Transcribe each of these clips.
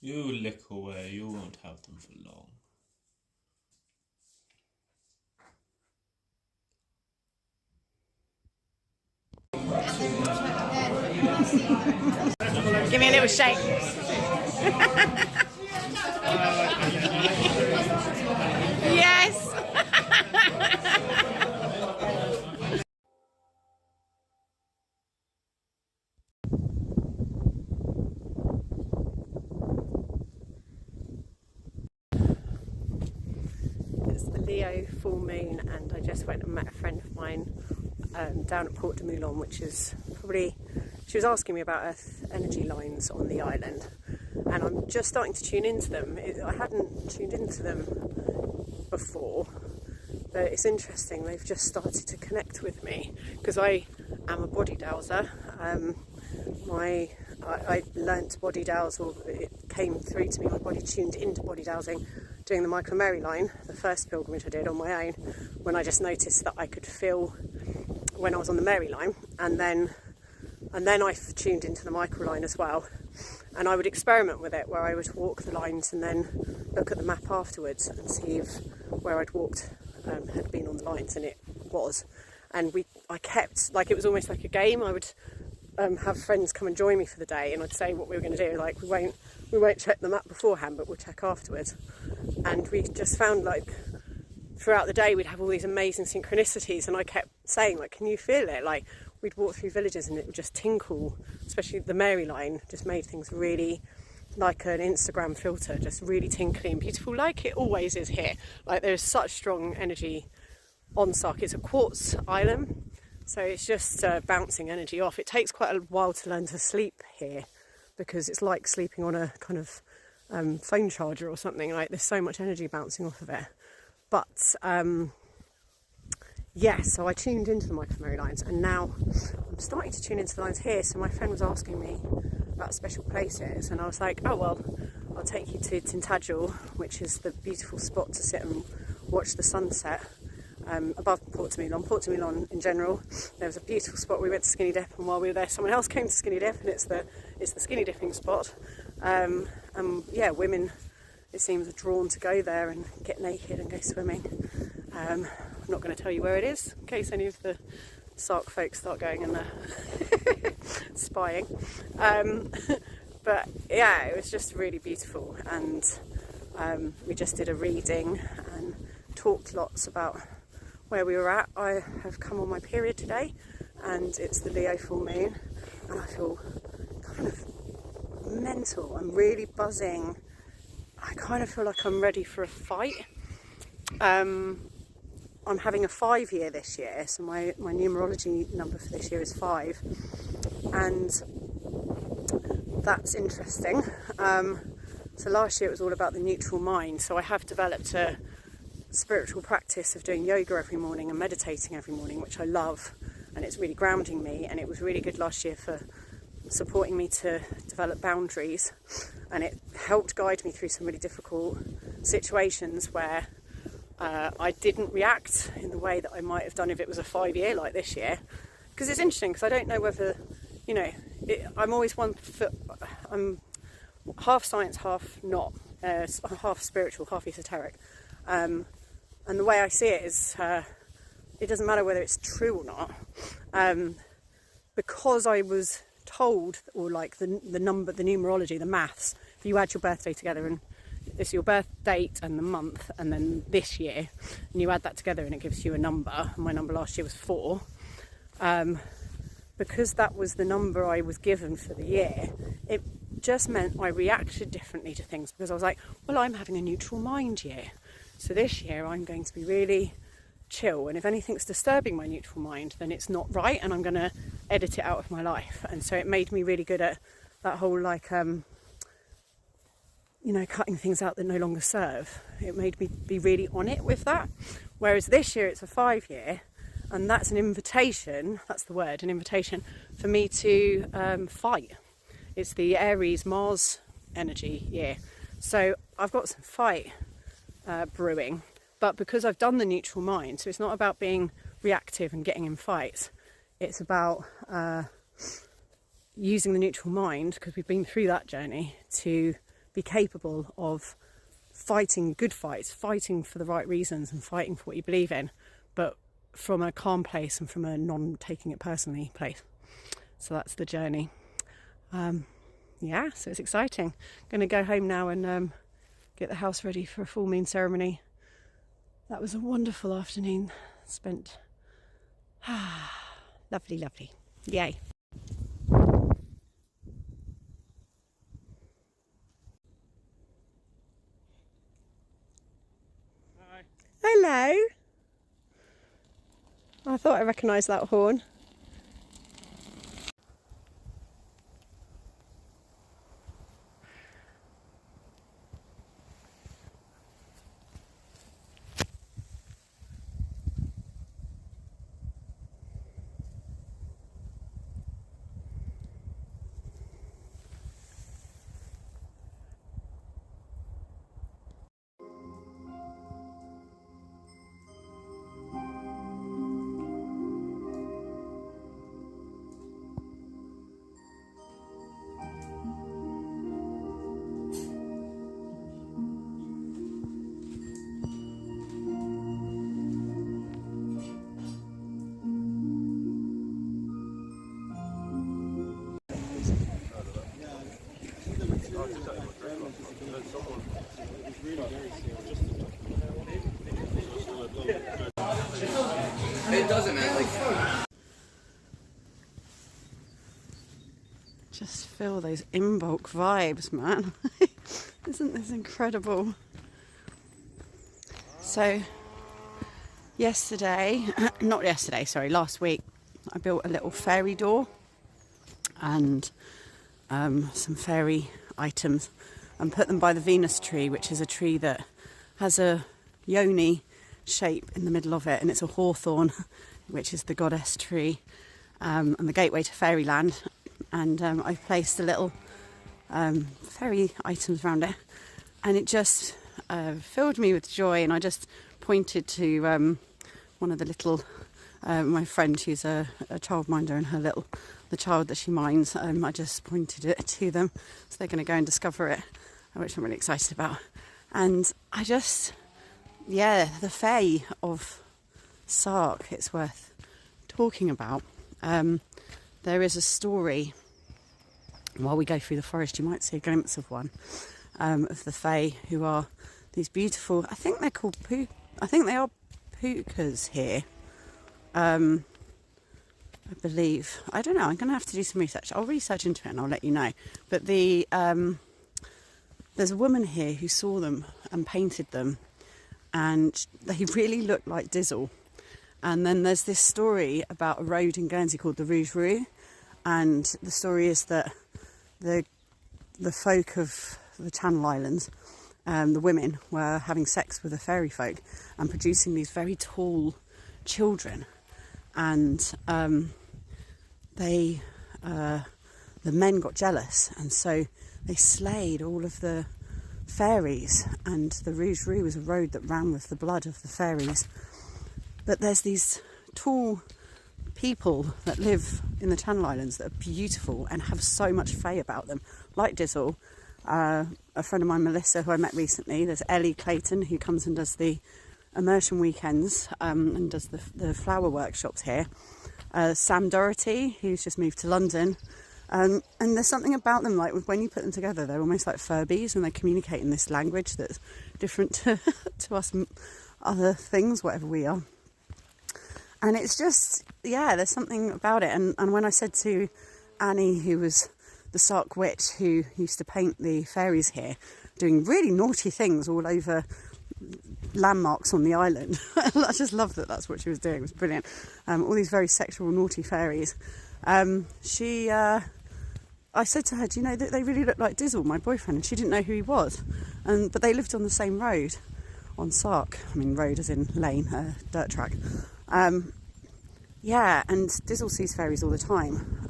You lick away, you won't have them for long. Give me a little shake. Yes. It's the Leo full moon, and I just went and met a friend of mine down at Port de Moulin, which is probably, she was asking me about earth energy lines on the island, and I'm just starting to tune into them. I hadn't tuned into them before, but it's interesting, they've just started to connect with me, because I am a body dowser. I learnt body dowse, or it came through to me, my body tuned into body dowsing doing the Michael and Mary line, the first pilgrimage I did on my own, when I just noticed that I could feel when I was on the Mary line, and then I tuned into the Michael line as well, and I would experiment with it where I would walk the lines and then look at the map afterwards and see if where I'd walked had been on the lines, and it was. And I kept, like, it was almost like a game. I would have friends come and join me for the day, and I'd say what we were going to do, like, we won't check the map beforehand, but we'll check afterwards. And we just found, like, throughout the day we'd have all these amazing synchronicities, and I kept saying, like, can you feel it? Like, we'd walk through villages and it would just tinkle, especially the Mary line just made things really like an Instagram filter, just really tinkly and beautiful, like it always is here. Like, there's such strong energy on Sark. It's a quartz island, so it's just bouncing energy off. It takes quite a while to learn to sleep here, because it's like sleeping on a kind of phone charger or something. Like, there's so much energy bouncing off of it. But yeah, so I tuned into the Michael and Mary lines, and now I'm starting to tune into the lines here. So my friend was asking me about special places, and I was like, oh well, I'll take you to Tintagel, which is the beautiful spot to sit and watch the sunset above Port de Moulin. Port de Moulin in general, there was a beautiful spot. We went to skinny dip, and while we were there, someone else came to skinny dip, and it's the skinny dipping spot. And yeah, women, it seems, are drawn to go there and get naked and go swimming. I'm not going to tell you where it is in case any of the Sark folks start going and spying. But yeah, it was just really beautiful, and we just did a reading and talked lots about where we were at. I have come on my period today, and it's the Leo full moon, and I feel kind of mental. I'm really buzzing. I kind of feel like I'm ready for a fight. I'm having a 5 year this year, so my numerology number for this year is 5, and that's interesting. So last year it was all about the neutral mind, so I have developed a spiritual practice of doing yoga every morning and meditating every morning, which I love, and it's really grounding me, and it was really good last year for supporting me to develop boundaries, and it helped guide me through some really difficult situations where I didn't react in the way that I might have done if it was a 5 year like this year. Because it's interesting, because I don't know whether, you know, I'm always I'm half science, half not, half spiritual, half esoteric. And the way I see it is, it doesn't matter whether it's true or not, because I was told, or like the number, the numerology, the maths, if you add your birthday together, and it's your birth date and the month and then this year, and you add that together and it gives you a number. My number last year was 4. Because that was the number I was given for the year, it just meant I reacted differently to things, because I was like, well, I'm having a neutral mind year, so this year I'm going to be really chill, and if anything's disturbing my neutral mind, then it's not right, and I'm going to edit it out of my life. And so it made me really good at that whole, like, you know, cutting things out that no longer serve. It made me be really on it with that. Whereas this year it's a 5 year, and that's an invitation, that's the word, an invitation for me to fight. It's the Aries Mars energy year. So I've got some fight brewing, but because I've done the neutral mind, so it's not about being reactive and getting in fights, it's about using the neutral mind, because we've been through that journey, to be capable of fighting good fights, fighting for the right reasons and fighting for what you believe in, but from a calm place and from a non-taking it personally place. So that's the journey. Yeah, so it's exciting. I'm going to go home now and get the house ready for a full moon ceremony. That was a wonderful afternoon spent. Lovely, lovely. Yay. Hi. Hello. I thought I recognised that horn. It doesn't, man. Just feel those Imbolc vibes, man. Isn't this incredible? So, last week, I built a little fairy door and some fairy items and put them by the Venus tree, which is a tree that has a yoni shape in the middle of it, and it's a hawthorn, which is the goddess tree, and the gateway to fairyland. And I've placed the little fairy items around it, and it just filled me with joy. And I just pointed to one of the little, my friend who's a childminder, and the child that she minds, I just pointed it to them, so they're going to go and discover it, which I'm really excited about. And I just, the fae of Sark, it's worth talking about. There is a story, while we go through the forest, you might see a glimpse of one, of the fae, who are these beautiful, I think they're called pukas here, I believe. I don't know, I'm going to have to do some research. I'll research into it and I'll let you know. But there's a woman here who saw them and painted them, and they really look like Dizzle. And then there's this story about a road in Guernsey called the Rouge Rue, and the story is that the folk of the Channel Islands, the women, were having sex with the fairy folk and producing these very tall children, and the men got jealous, and so they slayed all of the fairies, and the Rouge Rue was a road that ran with the blood of the fairies. But there's these tall people that live in the Channel Islands that are beautiful and have so much fae about them, like Dizzle. A friend of mine, Melissa, who I met recently. There's Ellie Clayton, who comes and does the immersion weekends and does the flower workshops here. Sam Doherty, who's just moved to London. And there's something about them, like when you put them together, they're almost like Furbies, and they communicate in this language that's different to us other things, whatever we are. And it's just, there's something about it. And when I said to Annie, who was the Sark witch who used to paint the fairies here, doing really naughty things all over landmarks on the island, I just loved that that's what she was doing. It was brilliant. All these very sexual, naughty fairies. I said to her, do you know that they really look like Dizzle, my boyfriend? And she didn't know who he was. But they lived on the same road on Sark. I mean, road as in lane, dirt track. And Dizzle sees fairies all the time.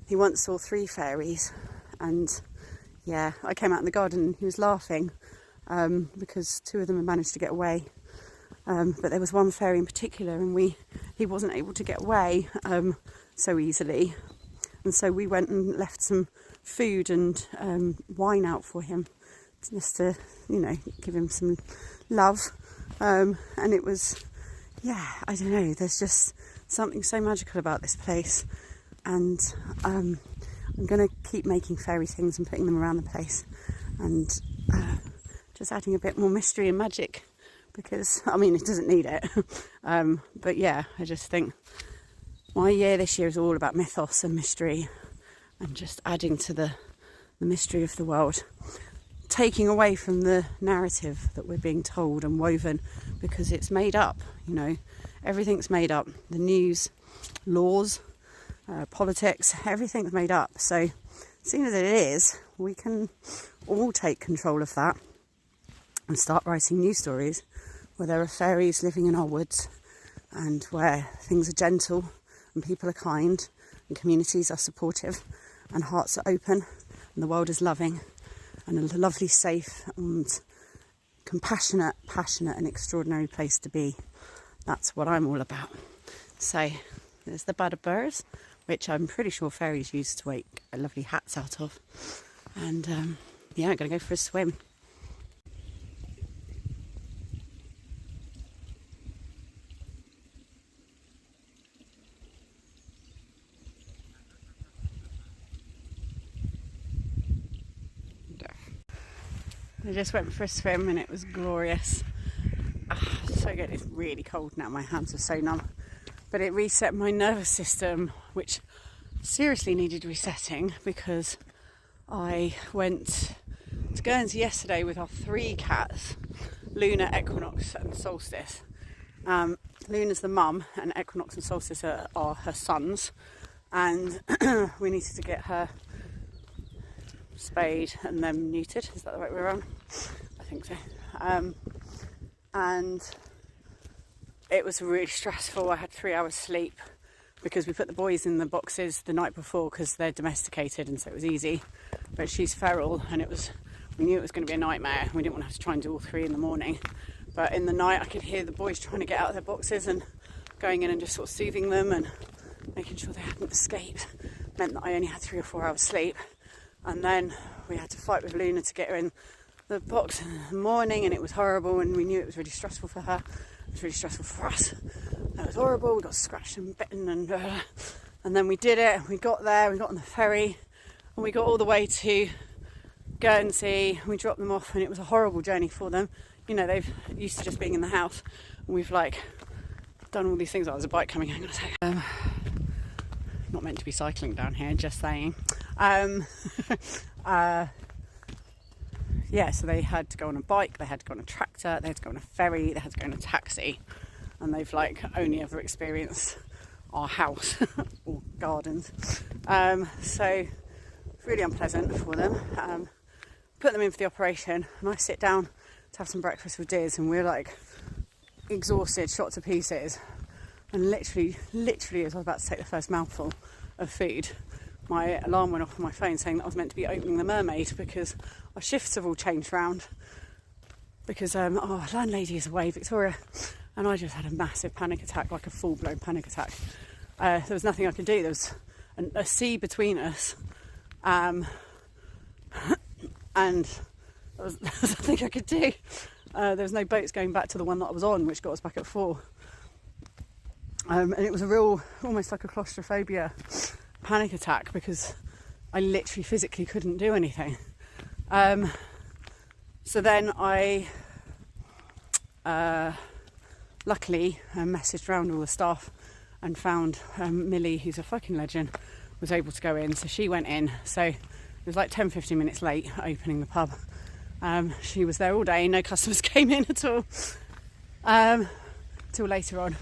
He once saw 3 fairies, and I came out in the garden and he was laughing because 2 of them had managed to get away. But there was one fairy in particular, and he wasn't able to get away so easily. And so we went and left some food and wine out for him, just to, you know, give him some love. And it was, yeah, I don't know, there's just something so magical about this place. And I'm going to keep making fairy things and putting them around the place, and just adding a bit more mystery and magic, because, I mean, it doesn't need it. But yeah, I just think my year this year is all about mythos and mystery, and just adding to the mystery of the world, taking away from the narrative that we're being told and woven, because it's made up, you know, everything's made up. The news, laws, politics, everything's made up. So, seeing as it is, we can all take control of that and start writing new stories where there are fairies living in our woods, and where things are gentle and people are kind and communities are supportive and hearts are open and the world is loving and a lovely, safe and compassionate, passionate and extraordinary place to be. That's what I'm all about. So there's the butterburs, which I'm pretty sure fairies used to make lovely hats out of. And yeah, I'm going to go for a swim. I just went for a swim and it was glorious. So good. It's really cold now, my hands are so numb. But it reset my nervous system, which seriously needed resetting, because I went to Guernsey yesterday with our 3 cats, Luna, Equinox and Solstice. Luna's the mum and Equinox and Solstice are her sons, and we needed to get her spayed and then neutered. Is that the right way around? I think so. And it was really stressful. I had 3 hours sleep because we put the boys in the boxes the night before because they're domesticated, and so it was easy. But she's feral, and we knew it was going to be a nightmare. We didn't want to have to try and do all 3 in the morning. But in the night I could hear the boys trying to get out of their boxes and going in and just sort of soothing them and making sure they hadn't escaped. Meant that I only had 3 or 4 hours sleep. And then we had to fight with Luna to get her in the box in the morning, and it was horrible, and we knew it was really stressful for her. It was really stressful for us. It was horrible. We got scratched and bitten, and then we did it. We got there, we got on the ferry, and we got all the way to Guernsey. We dropped them off, and it was a horrible journey for them. You know, they've used to just being in the house, and we've like done all these things. Oh, there's a bike coming, hang on a second. Not meant to be cycling down here, just saying. Yeah, so they had to go on a bike, they had to go on a tractor, they had to go on a ferry, they had to go on a taxi, and they've like only ever experienced our house or gardens. So really unpleasant for them. Put them in for the operation, and I sit down to have some breakfast with Diz, and we're like exhausted, shot to pieces. And literally as I was about to take the first mouthful of food, my alarm went off on my phone saying that I was meant to be opening the Mermaid, because our shifts have all changed round, because our landlady is away, Victoria, and I just had a massive panic attack, like a full-blown panic attack. There was nothing I could do. There was a sea between us, and there was nothing I could do. There was no boats going back to the one that I was on, which got us back at 4. And it was a real, almost like a claustrophobia panic attack, because I literally physically couldn't do anything. So then I luckily messaged around all the staff and found Millie, who's a fucking legend, was able to go in. So she went in. So it was like 10-15 minutes late opening the pub. She was there all day, no customers came in at all till later on.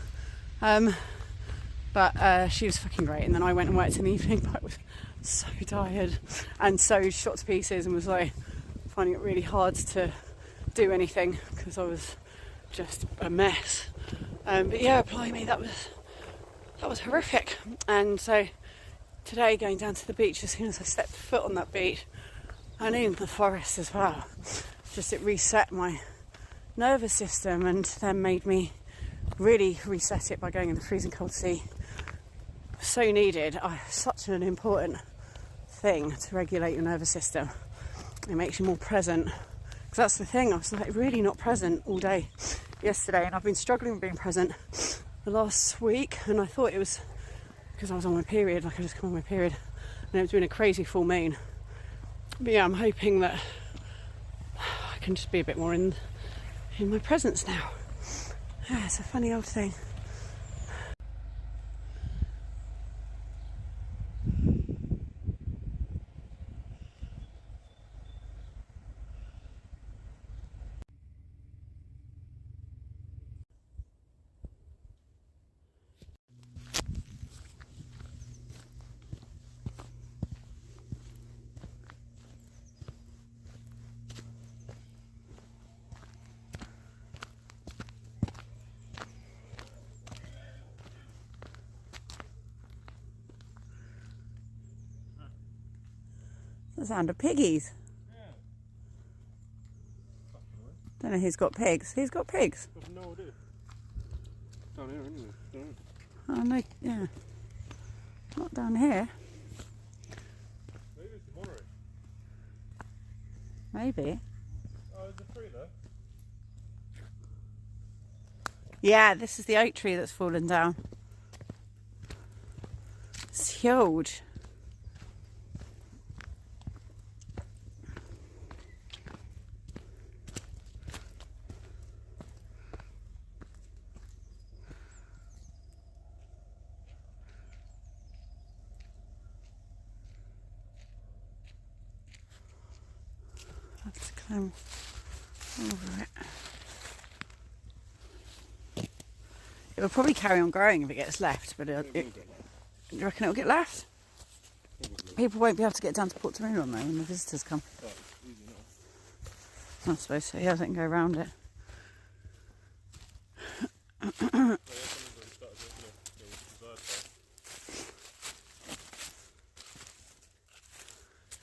But she was fucking great, and then I went and worked in the evening, but I was so tired and so shot to pieces, and was like finding it really hard to do anything because I was just a mess. But yeah, blimey, that was horrific. And so today, going down to the beach, as soon as I stepped foot on that beach, and in the forest as well, just it reset my nervous system, and then made me really reset it by going in the freezing cold sea. So needed. Such an important thing to regulate your nervous system. It makes you more present. Because that's the thing, I was like really not present all day yesterday, and I've been struggling with being present the last week, and I thought it was because I was on my period, like I just come on my period, and it's been a crazy full moon. But yeah, I'm hoping that I can just be a bit more in my presence now. Yeah, it's a funny old thing. The sound of piggies. Yeah. Don't know who's got pigs. Who's got pigs? I've no idea. Down here anyway. Don't Oh no, yeah. Not down here. Maybe it's the monorail. Maybe. Oh, there's a tree there. Yeah, this is the oak tree that's fallen down. It's huge. I have to climb over it. It will probably carry on growing if it gets left, but do you reckon it'll get left? People won't be able to get down to Port Torino on there when the visitors come. Oh, easy enough. I suppose so, yeah, they can go around it.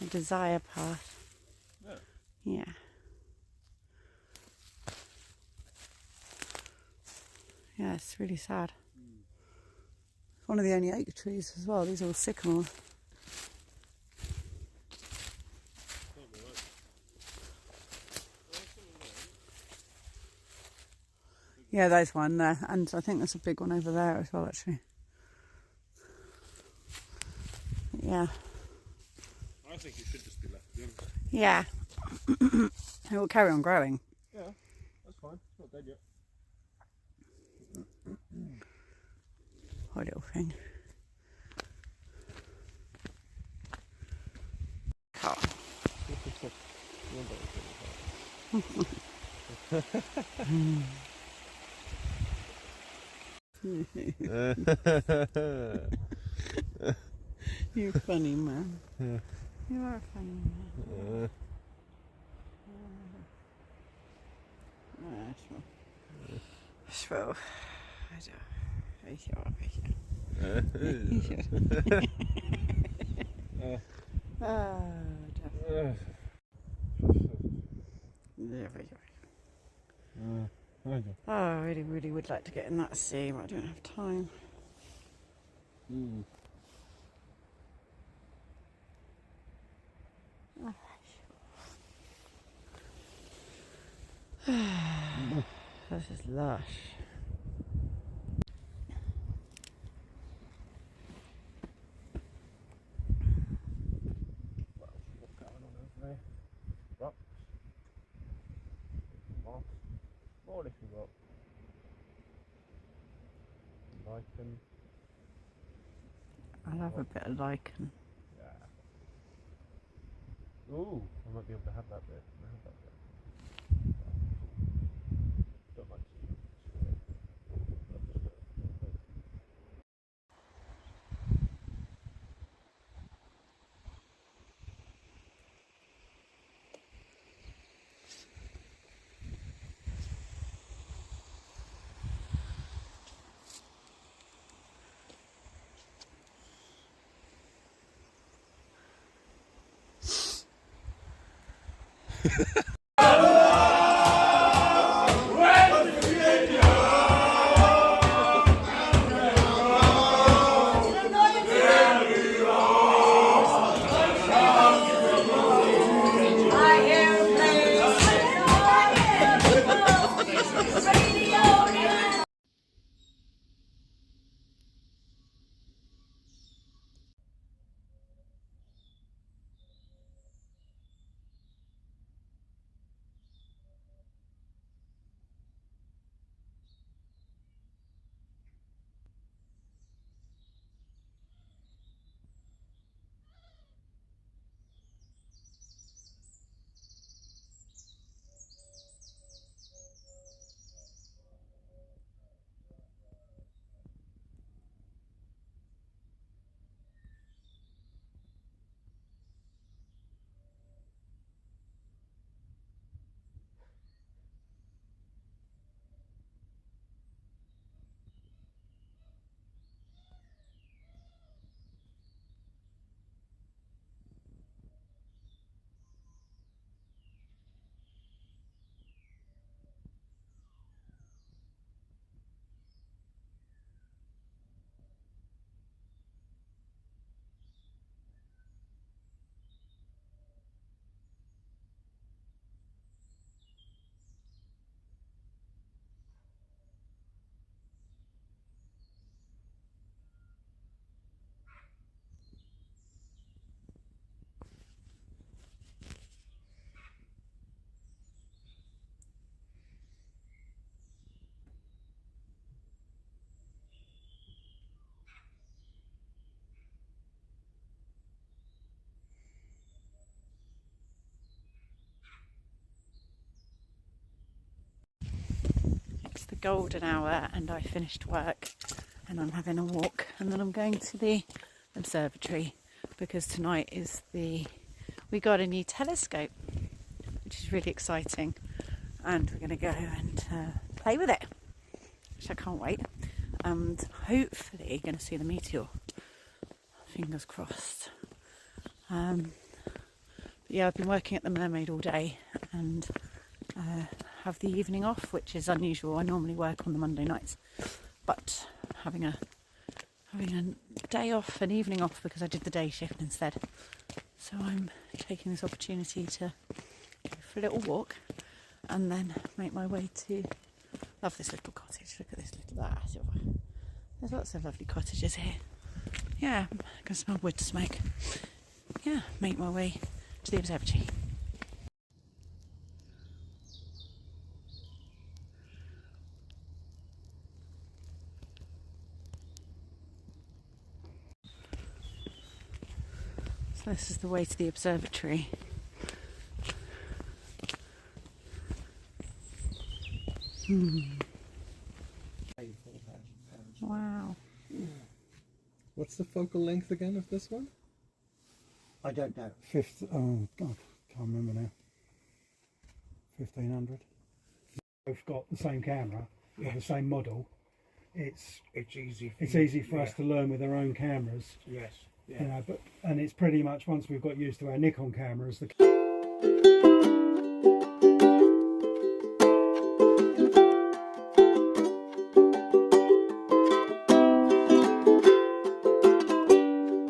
A desire path. Yeah. Yeah. Yeah, it's really sad. It's one of the only oak trees as well. These are all sycamores. Yeah, there's one there, and I think there's a big one over there as well, actually. Yeah. I think it should just be left in. Yeah. It will carry on growing. Yeah, that's fine. It's not dead yet. Poor little thing. Oh. You're funny, man. Yeah. You are funny, man. Zo. Weet je wel, een beetje. I really, really would like to get in that sea, but I don't have time. This is lush. What's going on over there? Rocks. Moss. More little rock. Lichen. I love a bit of lichen. Yeah. Ooh, I might be able to have that bit. I have that bit. Don't like to. golden hour and I finished work and I'm having a walk, and then I'm going to the observatory because tonight is we got a new telescope, which is really exciting, and we're going to go and play with it, which I can't wait, and hopefully going to see the meteor. Fingers crossed. But yeah, I've been working at the Mermaid all day and have the evening off, which is unusual. I normally work on the Monday nights, but having a day off, an evening off, because I did the day shift instead. So I'm taking this opportunity to go for a little walk and then make my way to... Love this little cottage. Look at this little... There's lots of lovely cottages here. Yeah, I can smell wood smoke. Yeah, make my way to the observatory. So this is the way to the observatory. Wow. What's the focal length again of this one? I don't know. Oh God, can't remember now. 1500. We've got the same camera, yeah, the same model. It's easy. It's easy for us to learn with our own cameras. Yes. Yeah. You know, and it's pretty much once we've got used to our Nikon cameras, the